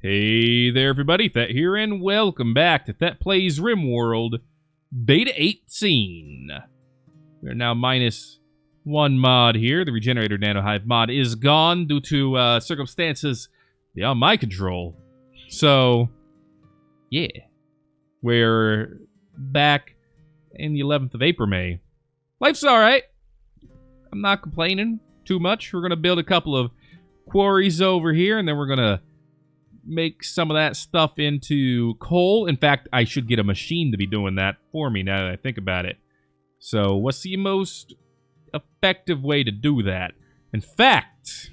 Hey there, everybody. Thet here, and welcome back to Thet Plays Rimworld Beta 18. We're now minus one mod here. The Regenerator Nanohive mod is gone due to circumstances beyond my control. So, yeah. We're back in the 11th of April, May. Life's alright. I'm not complaining too much. We're going to build a couple of quarries over here, and then we're going to make some of that stuff into coal. In fact, I should get a machine to be doing that for me now that I think about it. So, what's the most effective way to do that? In fact,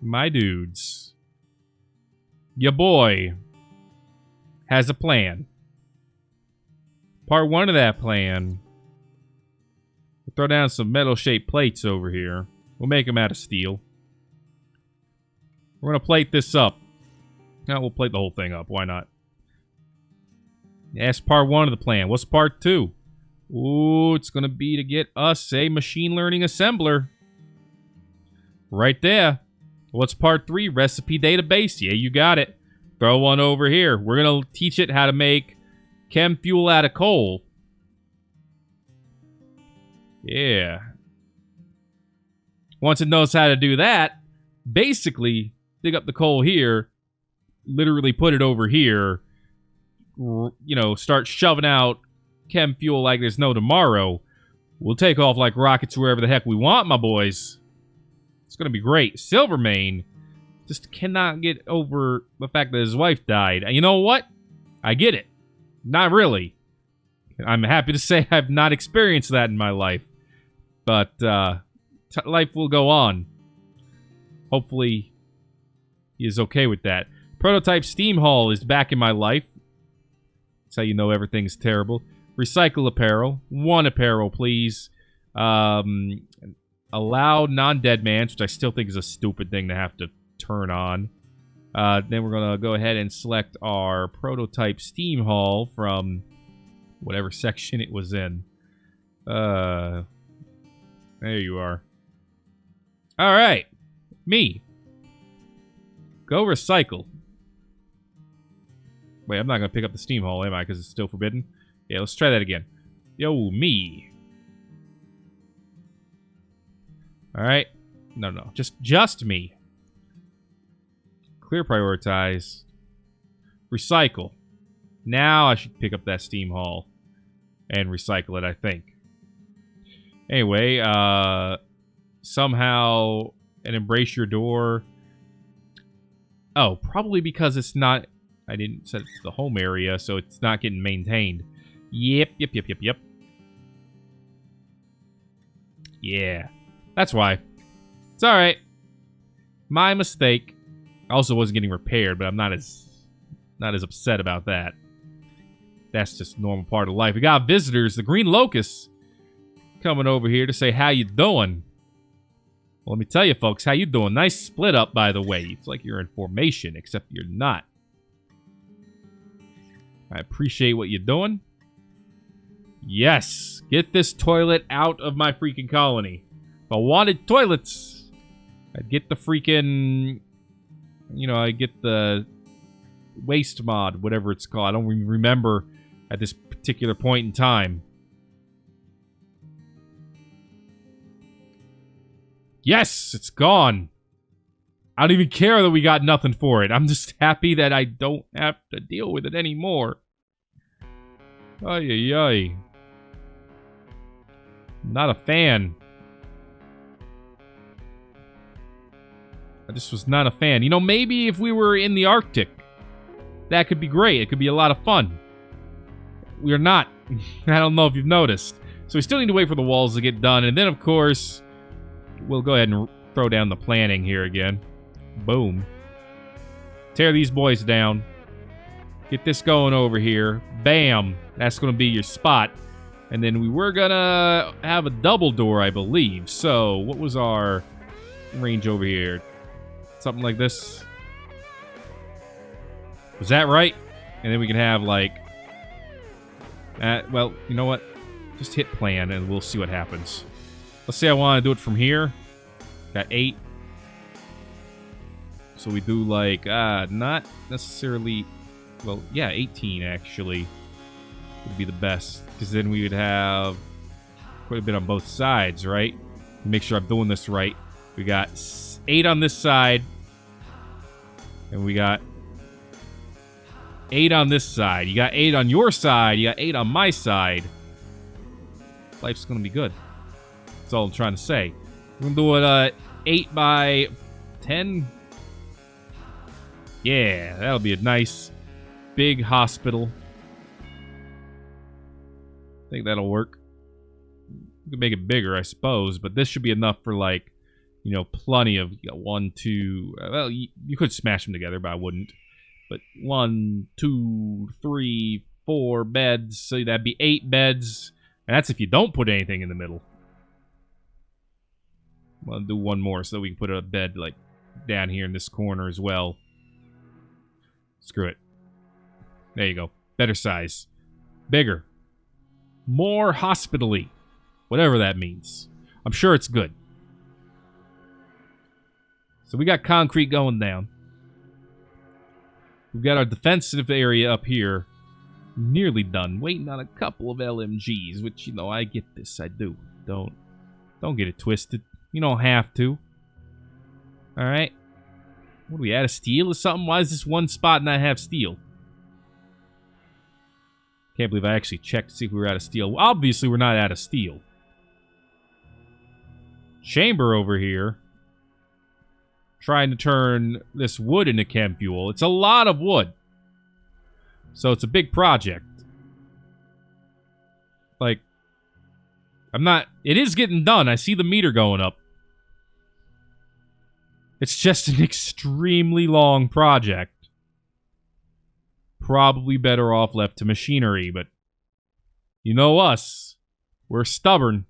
my dudes, your boy has a plan. Part one of that plan, we'll throw down some metal-shaped plates over here. We'll make them out of steel. We're going to plate this up. Now we'll plate the whole thing up. Why not? That's part one of the plan. What's part two? Ooh, it's going to be to get us a machine learning assembler. Right there. What's part three? Recipe database. Yeah, you got it. Throw one over here. We're going to teach it how to make chem fuel out of coal. Yeah. Once it knows how to do that, basically, dig up the coal here, literally put it over here, you know, start shoving out chem fuel like there's no tomorrow. We'll take off like rockets wherever the heck we want, my boys. It's going to be great. Silvermane just cannot get over the fact that his wife died. And you know what? I get it. Not really. I'm happy to say I've not experienced that in my life. But, life will go on. Hopefully, he is okay with that. Prototype Steam Haul is back in my life. That's how you know everything's terrible. Recycle apparel. One apparel, please. Allow non-dead mans, which I still think is a stupid thing to have to turn on. Then we're going to go ahead and select our Prototype Steam Haul from whatever section it was in. There you are. Alright. Me. Go recycle. Wait, I'm not going to pick up the steam haul, am I? Because it's still forbidden? Yeah, let's try that again. Yo, me. Alright. No. Just me. Clear prioritize. Recycle. Now I should pick up that steam haul and recycle it, I think. Anyway, somehow an embrace your door. Oh, probably because it's not, I didn't set it to the home area, so it's not getting maintained. Yep. Yeah, that's why. It's alright. My mistake. I also wasn't getting repaired, but I'm not as upset about that. That's just a normal part of life. We got visitors, the Green Locusts, coming over here to say how you doing. Well, let me tell you, folks, how you doing? Nice split up, by the way. It's like you're in formation, except you're not. I appreciate what you're doing. Yes, get this toilet out of my freaking colony. If I wanted toilets, I'd get the freaking, you know, I'd get the waste mod, whatever it's called. I don't even remember at this particular point in time. Yes, it's gone. I don't even care that we got nothing for it. I'm just happy that I don't have to deal with it anymore. Ay. Not a fan. I just was not a fan. You know, maybe if we were in the Arctic, that could be great. It could be a lot of fun. We are not. I don't know if you've noticed. So we still need to wait for the walls to get done. And then, of course, we'll go ahead and throw down the planning here again. Boom. Tear these boys down. Get this going over here. Bam. That's going to be your spot. And then we were going to have a double door, I believe. So, what was our range over here? Something like this. Was that right? And then we can have, like... well, you know what? Just hit plan and we'll see what happens. Let's say I want to do it from here. Got 8. So we do like, not necessarily, well, yeah, 18 actually would be the best. Because then we would have quite a bit on both sides, right? Make sure I'm doing this right. We got 8 on this side. And we got 8 on this side. You got 8 on your side. You got 8 on my side. Life's going to be good. That's all I'm trying to say. We're going to do it 8 by 10. Yeah, that'll be a nice big hospital. I think that'll work. You can make it bigger, I suppose, but this should be enough for, like, you know, plenty of, you got 1, 2, well, you could smash them together, but I wouldn't. But 1, 2, 3, 4 beds, so that'd be 8 beds, and that's if you don't put anything in the middle. I'll do one more so that we can put a bed, like, down here in this corner as well. Screw it. There you go. Better size. Bigger. More hospital-y. Whatever that means. I'm sure it's good. So we got concrete going down. We've got our defensive area up here. Nearly done. Waiting on a couple of LMGs, which, you know, I get this. I do. Don't get it twisted. You don't have to. Alright. What do we add? A steel or something? Why does this one spot not have steel? Can't believe I actually checked to see if we were out of steel. Well, obviously, we're not out of steel. Chamber over here. Trying to turn this wood into chem fuel. It's a lot of wood. So it's a big project. Like, I'm not... It is getting done. I see the meter going up. It's just an extremely long project. Probably better off left to machinery, but... You know us. We're stubborn.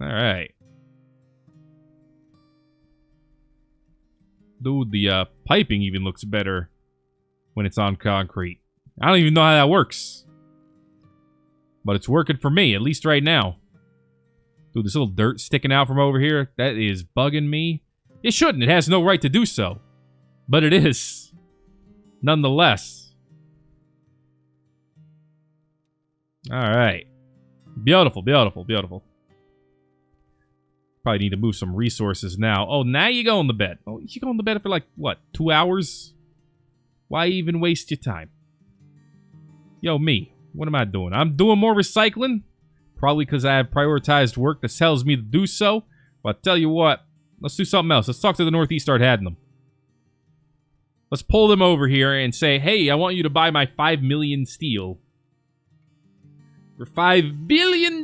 Alright. Dude, the piping even looks better when it's on concrete. I don't even know how that works. But it's working for me, at least right now. Dude, this little dirt sticking out from over here, that is bugging me. It shouldn't. It has no right to do so. But it is. Nonetheless. Alright. Beautiful, beautiful, beautiful. Probably need to move some resources now. Oh, now you go on the bed. Oh, you go on the bed for like, what, 2 hours? Why even waste your time? Yo, me. What am I doing? I'm doing more recycling? Probably because I have prioritized work that tells me to do so. But I'll tell you what. Let's do something else. Let's talk to the Northeast Start having them. Let's pull them over here and say, hey, I want you to buy my 5 million steel. For $5 billion.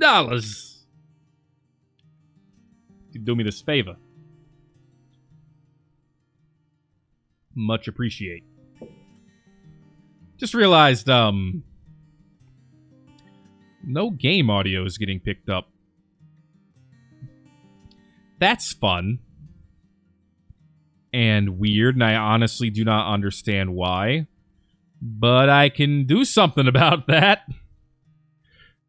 You do me this favor. Much appreciate. Just realized, no game audio is getting picked up. That's fun. And weird, and I honestly do not understand why. But I can do something about that.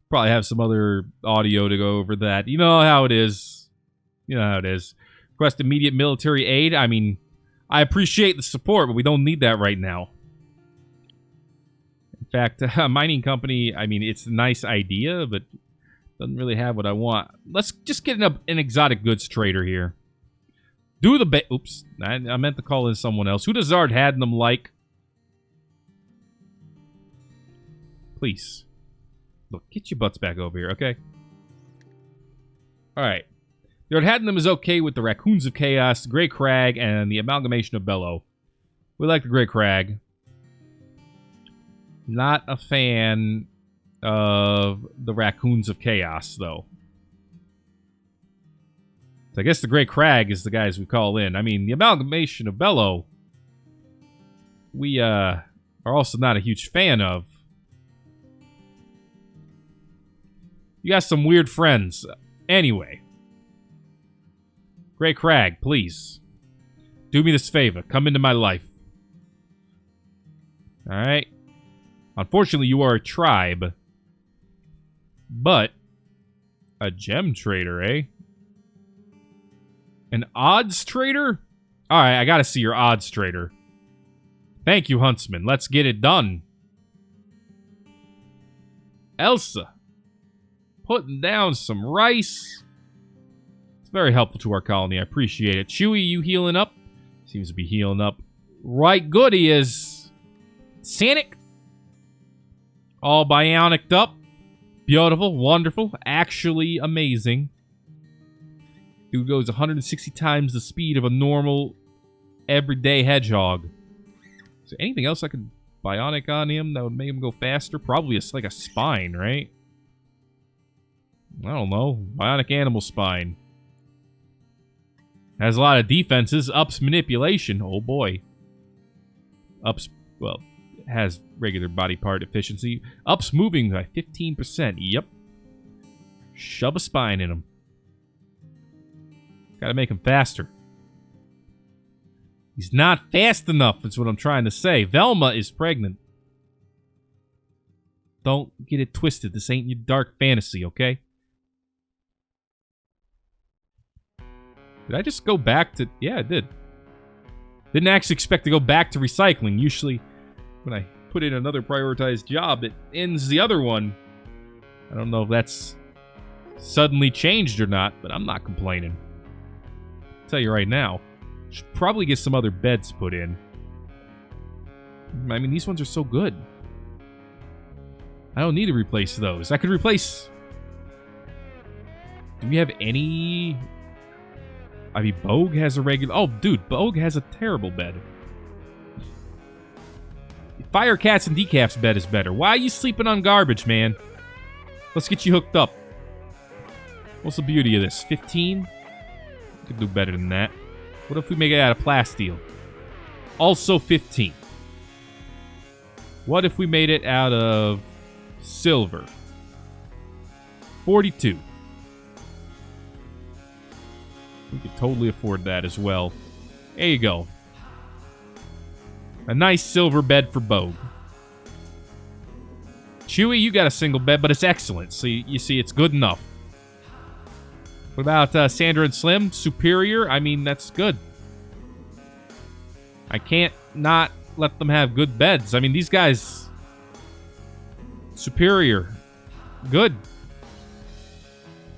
Probably have some other audio to go over that. You know how it is. You know how it is. Request immediate military aid. I mean, I appreciate the support, but we don't need that right now. In fact, a mining company, I mean, it's a nice idea, but doesn't really have what I want. Let's just get an exotic goods trader here. Do the oops, I meant to call in someone else. Who does Zard had them like? Please. Look, get your butts back over here, okay? Alright. Zard had them is okay with the Raccoons of Chaos, the Grey Crag, and the Amalgamation of Bellow. We like the Grey Crag. Not a fan of the Raccoons of Chaos, though. So I guess the Grey Crag is the guys we call in. I mean, the Amalgamation of Bellow, we are also not a huge fan of. You got some weird friends. Anyway. Grey Crag, please. Do me this favor. Come into my life. Alright. Unfortunately, you are a tribe. But a gem trader, eh? An odds trader? Alright, I gotta see your odds trader. Thank you, Huntsman. Let's get it done. Elsa. Putting down some rice. It's very helpful to our colony. I appreciate it. Chewy, you healing up? Seems to be healing up. Right good he is. Sanic. All bionicked up. Beautiful. Wonderful. Actually amazing. Dude goes 160 times the speed of a normal, everyday hedgehog. Is there anything else I could bionic on him that would make him go faster? Probably it's like a spine, right? I don't know. Bionic animal spine. Has a lot of defenses. Ups manipulation. Oh boy. Ups, well, has regular body part efficiency. Ups moving by 15%. Yep. Shove a spine in him. Gotta make him faster. He's not fast enough, that's what I'm trying to say. Velma is pregnant. Don't get it twisted. This ain't your dark fantasy, okay? Did I just go back to... Yeah, I did. Didn't actually expect to go back to recycling. Usually, when I put in another prioritized job, it ends the other one. I don't know if that's suddenly changed or not, but I'm not complaining. I'll tell you right now. Should probably get some other beds put in. I mean, these ones are so good. I don't need to replace those. I could replace... Do we have any... I mean, Bogue has a regular... Oh, dude, Bogue has a terrible bed. Fire Cats and Decaf's bed is better. Why are you sleeping on garbage, man? Let's get you hooked up. What's the beauty of this? 15? We could do better than that. What if we make it out of plasteel? Also 15. What if we made it out of silver? 42. We could totally afford that as well. There you go. A nice silver bed for Bogue. Chewy, you got a single bed, but it's excellent. So you see, it's good enough. What about Sandra and Slim? Superior? I mean, that's good. I can't not let them have good beds. I mean, these guys... Superior. Good.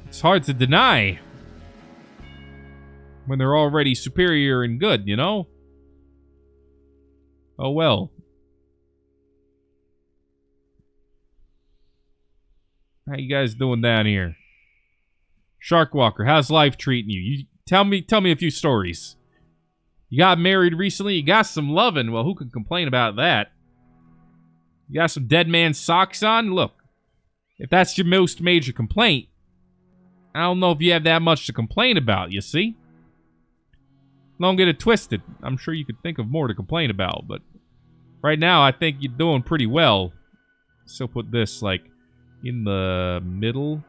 It's hard to deny. When they're already superior and good, you know? Oh well. How you guys doing down here? Sharkwalker, how's life treating you? You tell me a few stories. You got married recently, you got some loving. Well, who can complain about that? You got some dead man socks on? Look, if that's your most major complaint, I don't know if you have that much to complain about, you see? Don't get it twisted. I'm sure you could think of more to complain about, but right now I think you're doing pretty well. So put this, like, in the middle.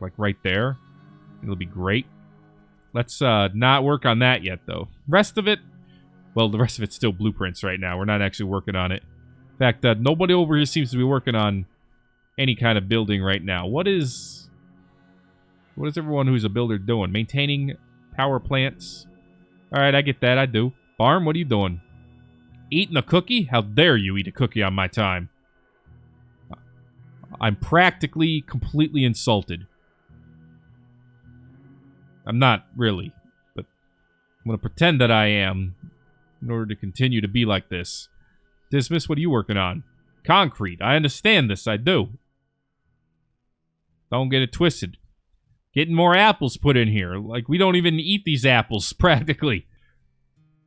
Like right there. It'll be great. Let's not work on that yet, though. Rest of it, well, the rest of it's still blueprints right now. We're not actually working on it. In fact, nobody over here seems to be working on any kind of building right now. What is everyone who's a builder doing? Maintaining power plants. Alright, I get that. I do. Barm, what are you doing? Eating a cookie? How dare you eat a cookie on my time? I'm practically completely insulted. I'm not really, but I'm going to pretend that I am in order to continue to be like this. Dismiss, what are you working on? Concrete. I understand this. I do. Don't get it twisted. Getting more apples put in here. Like, we don't even eat these apples, practically.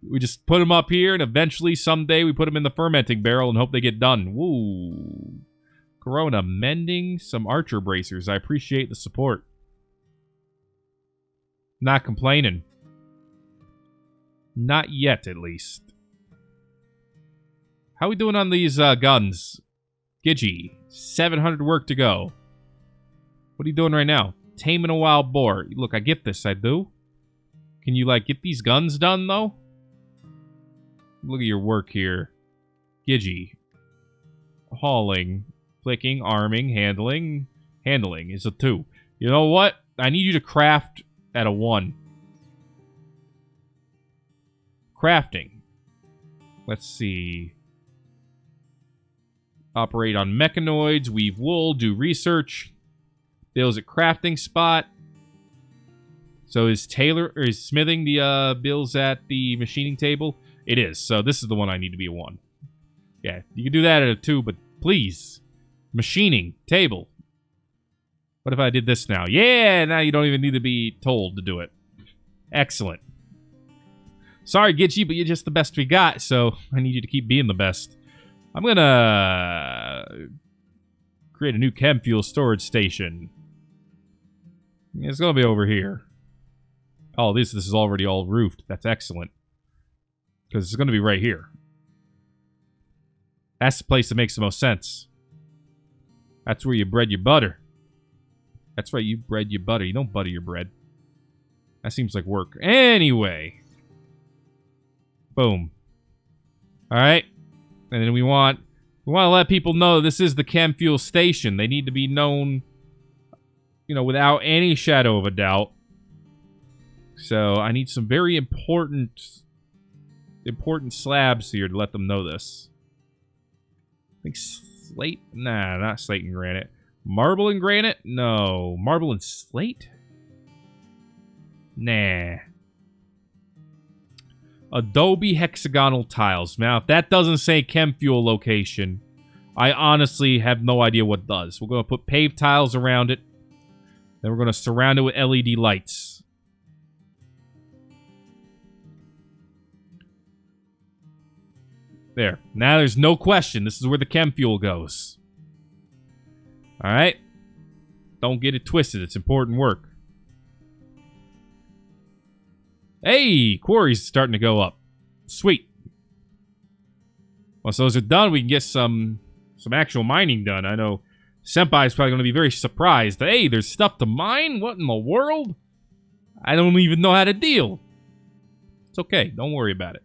We just put them up here, and eventually, someday, we put them in the fermenting barrel and hope they get done. Woo. Corona, mending some archer bracers. I appreciate the support. Not complaining. Not yet, at least. How we doing on these guns? Gidgey. 700 work to go. What are you doing right now? Taming a wild boar. Look, I get this. I do. Can you, like, get these guns done, though? Look at your work here. Gidgey. Hauling. Clicking. Arming. Handling. Handling is a 2. You know what? I need you to craft at a 1. Crafting. Let's see. Operate on mechanoids, weave wool, do research. Bill's at crafting spot. So is smithing the bills at the machining table? It is. So this is the one I need to be a 1. Yeah, you can do that at a 2, but please. Machining table. What if I did this now? Yeah, now you don't even need to be told to do it. Excellent. Sorry, Gitchy, but you're just the best we got, so I need you to keep being the best. I'm gonna create a new chem fuel storage station. It's gonna be over here. Oh, this is already all roofed. That's excellent. Because it's gonna be right here. That's the place that makes the most sense. That's where you bread your butter. That's right, you bread your butter. You don't butter your bread. That seems like work. Anyway. Boom. Alright. And then we want to let people know this is the chem fuel station. They need to be known, you know, without any shadow of a doubt. So I need some very important slabs here to let them know this. I think slate? Nah, not slate and granite. Marble and granite? No. Marble and slate? Nah. Adobe hexagonal tiles. Now, if that doesn't say chem fuel location, I honestly have no idea what does. We're going to put paved tiles around it. Then we're going to surround it with LED lights. There. Now there's no question. This is where the chem fuel goes. Alright? Don't get it twisted. It's important work. Hey! Quarry's starting to go up. Sweet. Once those are done, we can get some actual mining done. I know Senpai's probably going to be very surprised. Hey, there's stuff to mine? What in the world? I don't even know how to deal. It's okay. Don't worry about it.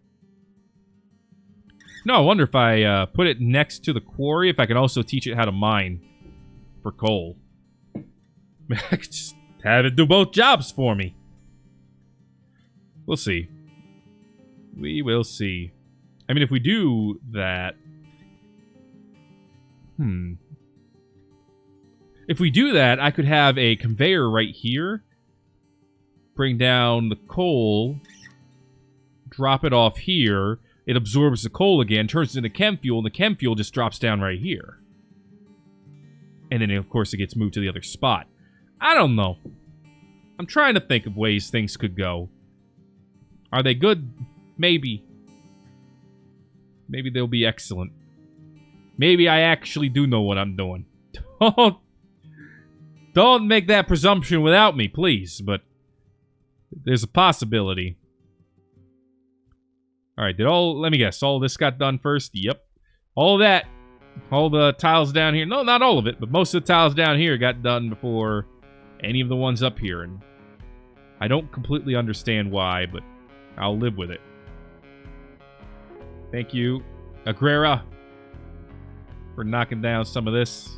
No, I wonder if I put it next to the quarry, if I can also teach it how to mine for coal. I could just have it do both jobs for me. We'll see. We will see. I mean, if we do that... If we do that, I could have a conveyor right here. Bring down the coal. Drop it off here. It absorbs the coal again, turns it into chem fuel, and the chem fuel just drops down right here. And then, of course, it gets moved to the other spot. I don't know. I'm trying to think of ways things could go. Are they good? Maybe. Maybe they'll be excellent. Maybe I actually do know what I'm doing. Don't make that presumption without me, please, but there's a possibility. Alright, let me guess, all this got done first? Yep. All that, all the tiles down here, no, not all of it, but most of the tiles down here got done before any of the ones up here, and I don't completely understand why, but I'll live with it. Thank you, Agrera, for knocking down some of this.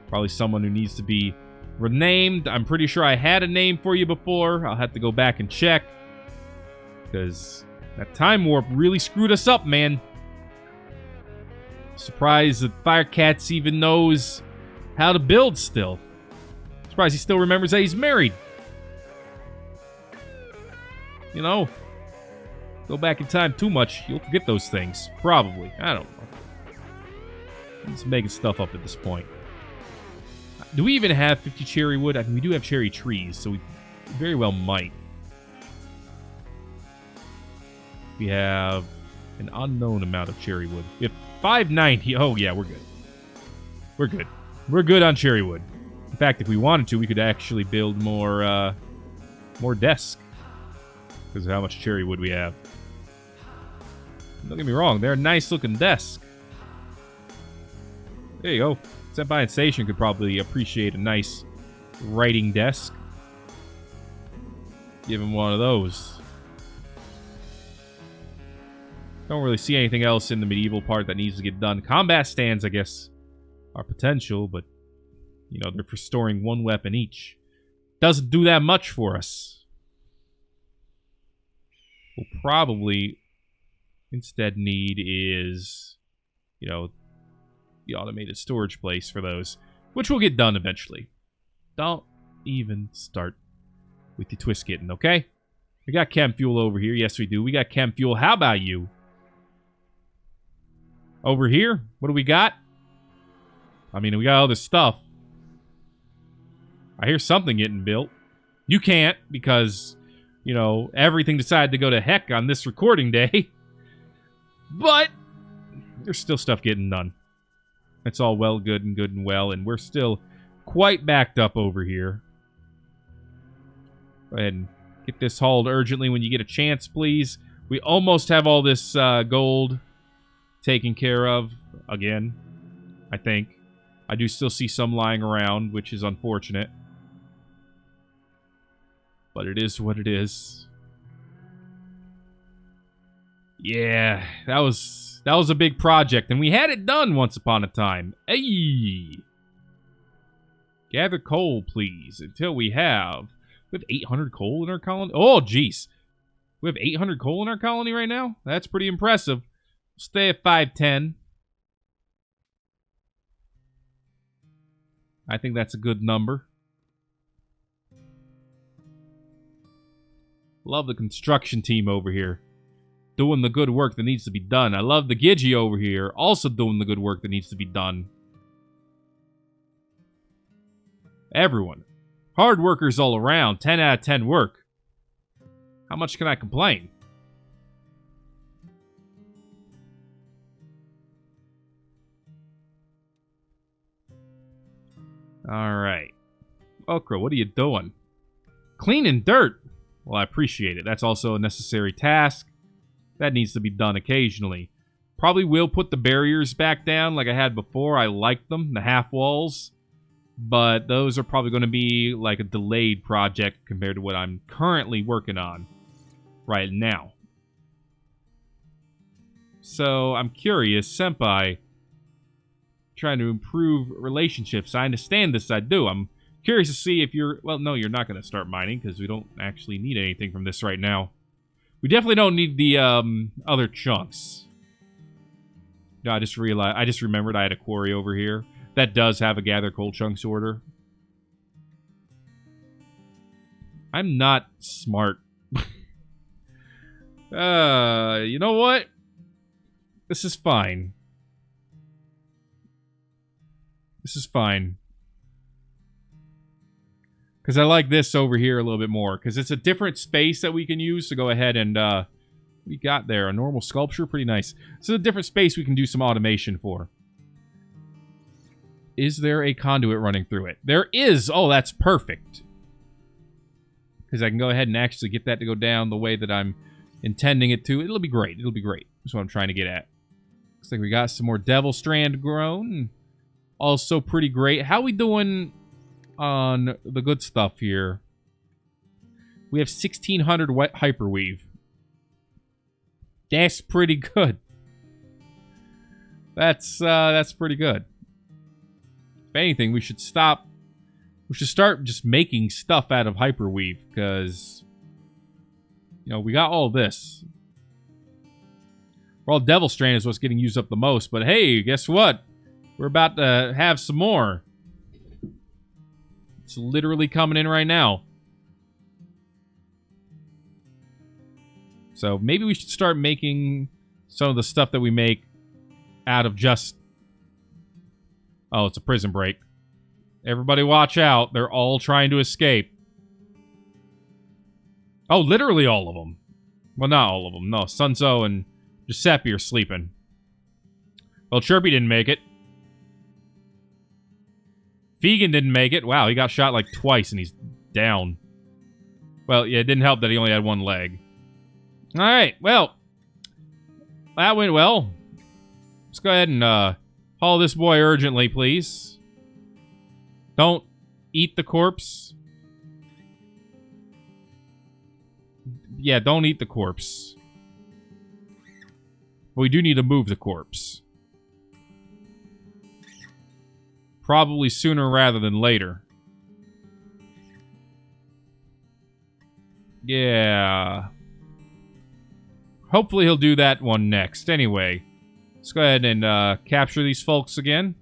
Probably someone who needs to be renamed. I'm pretty sure I had a name for you before. I'll have to go back and check. Because that time warp really screwed us up, man. Surprised that Firecats even knows how to build still. Surprised he still remembers that he's married. You know, go back in time too much, you'll forget those things. Probably. I don't know. I'm just making stuff up at this point. Do we even have 50 cherry wood? I mean, we do have cherry trees, so we very well might. We have an unknown amount of cherry wood. We have 590. Oh, yeah, we're good. We're good. We're good on cherry wood. In fact, if we wanted to, we could actually build more desks. Because of how much cherry wood we have. Don't get me wrong, they're a nice-looking desk. There you go. Senpai and Station could probably appreciate a nice writing desk. Give him one of those. Don't really see anything else in the medieval part that needs to get done. Combat stands, I guess, are potential, but, you know, they're for storing one weapon each. doesn't do that much for us. We'll probably instead need is, you know, the automated storage place for those, which will get done eventually. Don't even start with the twist kitten, okay? We got chem fuel over here. Yes, we do. We got chem fuel. How about you? Over here, what do we got? I mean, we got all this stuff. I hear something getting built. You can't because, you know, everything decided to go to heck on this recording day. But there's still stuff getting done. It's all well, good and well, and we're still quite backed up over here. Go ahead and get this hauled urgently when you get a chance, please. We almost have all this gold taken care of again, I think. I do still see some lying around, which is unfortunate. But it is what it is. Yeah, that was a big project, and we had it done once upon a time. Hey! Gather coal, please, until we have 800 coal in our colony. Oh, jeez. We have 800 coal in our colony right now? That's pretty impressive. Stay at 510. I think that's a good number. Love the construction team over here. Doing the good work that needs to be done. I love the Gidgee over here. Also doing the good work that needs to be done. Everyone. Hard workers all around. 10 out of 10 work. How much can I complain? Alright. Okra, what are you doing? Cleaning dirt. Well, I appreciate it. That's also a necessary task. That needs to be done occasionally. Probably will put the barriers back down like I had before. I like them, the half walls. But those are probably going to be like a delayed project compared to what I'm currently working on right now. So, I'm curious, Senpai, trying to improve relationships. I understand this, I do. I'm curious to see if you're... Well, no, you're not going to start mining because we don't actually need anything from this right now. We definitely don't need the other chunks. No, I just realized... I just remembered I had a quarry over here that does have a gather coal chunks order. I'm not smart. You know what? This is fine. This is fine. Because I like this over here a little bit more. Because it's a different space that we can use to go ahead and... we got there. A normal sculpture. Pretty nice. This is a different space we can do some automation for. Is there a conduit running through it? There is! Oh, that's perfect. Because I can go ahead and actually get that to go down the way that I'm intending it to. It'll be great. It'll be great. That's what I'm trying to get at. Looks like we got some more devil strand grown. Also pretty great. How we doing on the good stuff here? We have 1600 wet hyperweave. That's pretty good. That's pretty good. If anything, we should stop. We should start just making stuff out of hyperweave because, you know, we got all this. Well, devil strand is what's getting used up the most. But hey, guess what? We're about to have some more. It's literally coming in right now. So maybe we should start making some of the stuff that we make out of just... Oh, it's a prison break. Everybody watch out. They're all trying to escape. Oh, literally all of them. Well, not all of them. No, Sunzo and Giuseppe are sleeping. Well, Chirpy didn't make it. Vegan didn't make it. Wow, he got shot like twice and he's down. Well, yeah, it didn't help that he only had one leg. Alright, well. That went well. Let's go ahead and haul this boy urgently, please. Don't eat the corpse. Yeah, don't eat the corpse. But we do need to move the corpse. Probably sooner rather than later. Yeah. Hopefully he'll do that one next. Anyway, let's go ahead and capture these folks again.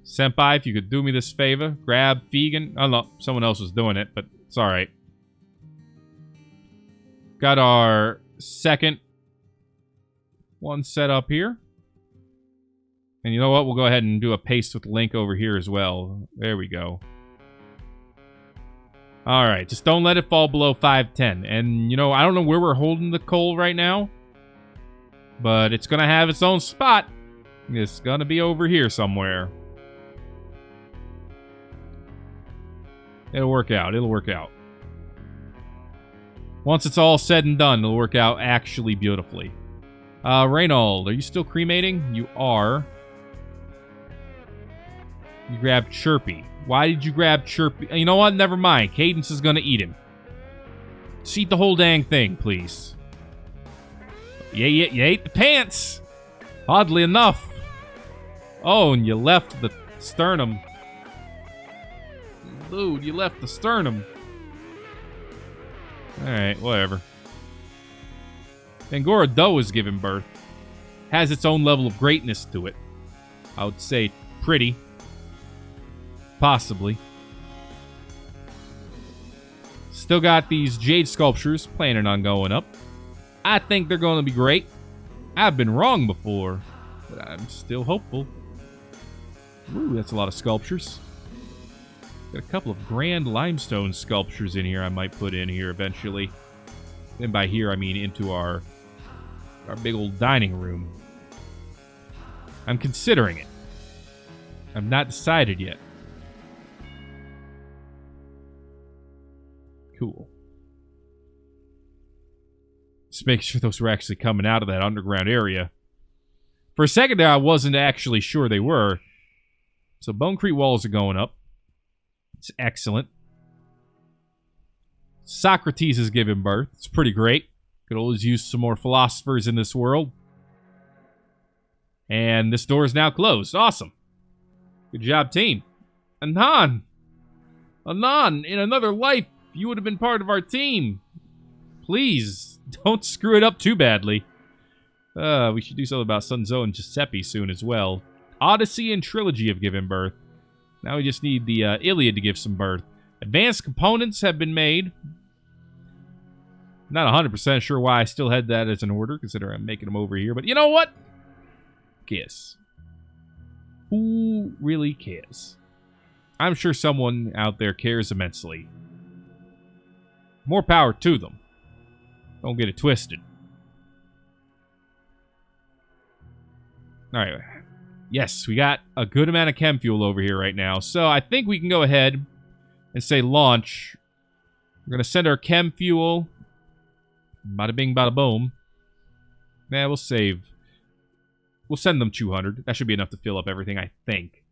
Senpai, if you could do me this favor, grab Vegan. Oh no, someone else was doing it, but it's alright. Got our second one set up here. And you know what? We'll go ahead and do a paste with link over here as well. There we go. Alright, just don't let it fall below 510. And, you know, I don't know where we're holding the coal right now. But it's going to have its own spot. It's going to be over here somewhere. It'll work out. It'll work out. Once it's all said and done, it'll work out actually beautifully. Reynold, are you still cremating? You are. You grabbed Chirpy. Why did you grab Chirpy? You know what? Never mind. Cadence is going to eat him. Just eat the whole dang thing, please. You ate the pants. Oddly enough. Oh, and you left the sternum. Dude, you left the sternum. Alright, whatever. Angora Doe is giving birth. Has its own level of greatness to it. I would say pretty. Possibly. Still got these jade sculptures planning on going up. I think they're going to be great. I've been wrong before, but I'm still hopeful. Ooh, that's a lot of sculptures. Got a couple of grand limestone sculptures in here I might put in here eventually. And by here, I mean into our big old dining room. I'm considering it. I've not decided yet. Cool. Just make sure those were actually coming out of that underground area. For a second there, I wasn't actually sure they were. So Bonecrete walls are going up. It's excellent. Socrates is giving birth. It's pretty great. Could always use some more philosophers in this world. And this door is now closed. Awesome. Good job, team. Anon! Anon, in another life, you would have been part of our team. Please, don't screw it up too badly. We should do something about Sunzo and Giuseppe soon as well. Odyssey and Trilogy have given birth. Now we just need the Iliad to give some birth. Advanced components have been made. Not 100% sure why I still had that as an order, considering I'm making them over here. But you know what? Kiss. Who really cares? I'm sure someone out there cares immensely. More power to them. Don't get it twisted. Alright. Yes, we got a good amount of chem fuel over here right now. So I think we can go ahead and say launch. We're going to send our chem fuel. Bada bing, bada boom. Nah, we'll save. We'll send them 200. That should be enough to fill up everything, I think.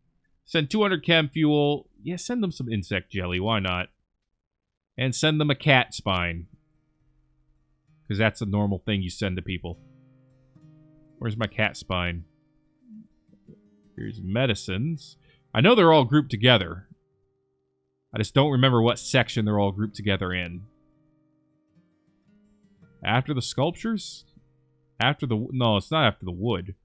Send 200 chem fuel. Yeah, send them some insect jelly. Why not? And send them a cat spine. Because that's a normal thing you send to people. Where's my cat spine? Here's medicines. I know they're all grouped together. I just don't remember what section they're all grouped together in. After the sculptures? After the... No, it's not after the wood.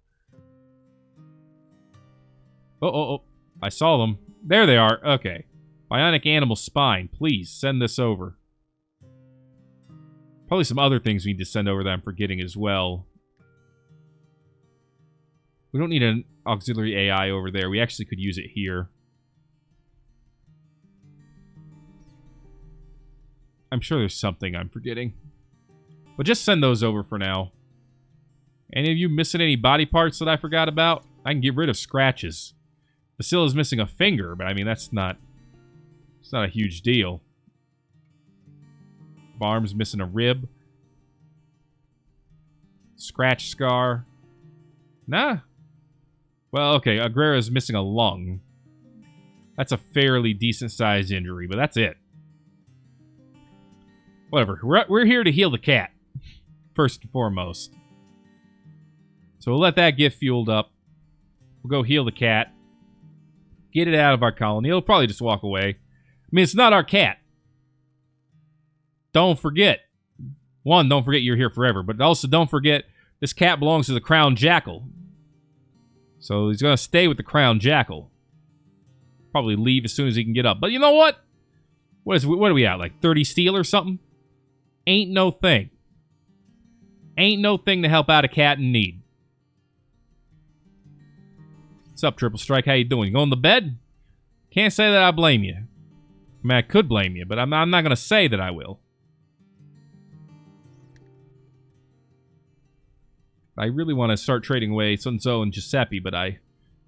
Oh. I saw them. There they are. Okay. Bionic animal spine. Please, send this over. Probably some other things we need to send over that I'm forgetting as well. We don't need an auxiliary AI over there. We actually could use it here. I'm sure there's something I'm forgetting. But just send those over for now. Any of you missing any body parts that I forgot about? I can get rid of scratches. Basilla's missing a finger, but I mean, that's not... It's not a huge deal. Barm's missing a rib. Scratch scar. Nah. Well, okay, Agrera's missing a lung. That's a fairly decent-sized injury, but that's it. Whatever. We're here to heal the cat. First and foremost. So we'll let that get fueled up. We'll go heal the cat. Get it out of our colony. It'll probably just walk away. mean, it's not our cat. Don't forget. One, don't forget you're here forever, but also don't forget this cat belongs to the Crown Jackal. So he's going to stay with the Crown Jackal. Probably leave as soon as he can get up. But you know what? What are we at? Like 30 steel or something? Ain't no thing. Ain't no thing to help out a cat in need. What's up, Triple Strike? How you doing? You going to bed? Can't say that I blame you. I mean, I could blame you, but I'm not going to say that I will. I really want to start trading away Sun Tzu and Giuseppe, but I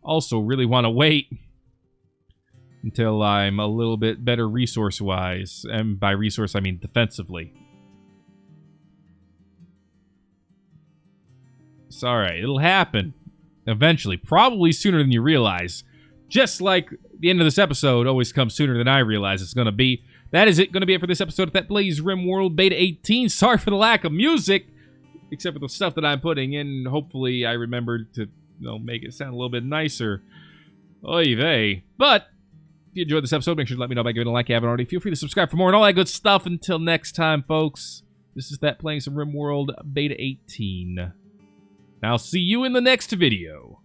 also really want to wait until I'm a little bit better resource-wise. And by resource, I mean defensively. It's alright. It'll happen. Eventually. Probably sooner than you realize. Just like the end of this episode always comes sooner than I realize it's going to be. That is it. Going to be it for this episode of Thet Plays Rimworld Beta 18. Sorry for the lack of music. Except for the stuff that I'm putting in. Hopefully I remembered to, make it sound a little bit nicer. Oy vey. But if you enjoyed this episode, make sure to let me know by giving a like if you haven't already. Feel free to subscribe for more and all that good stuff. Until next time, folks. This is Thet playing some Rimworld Beta 18. I'll see you in the next video.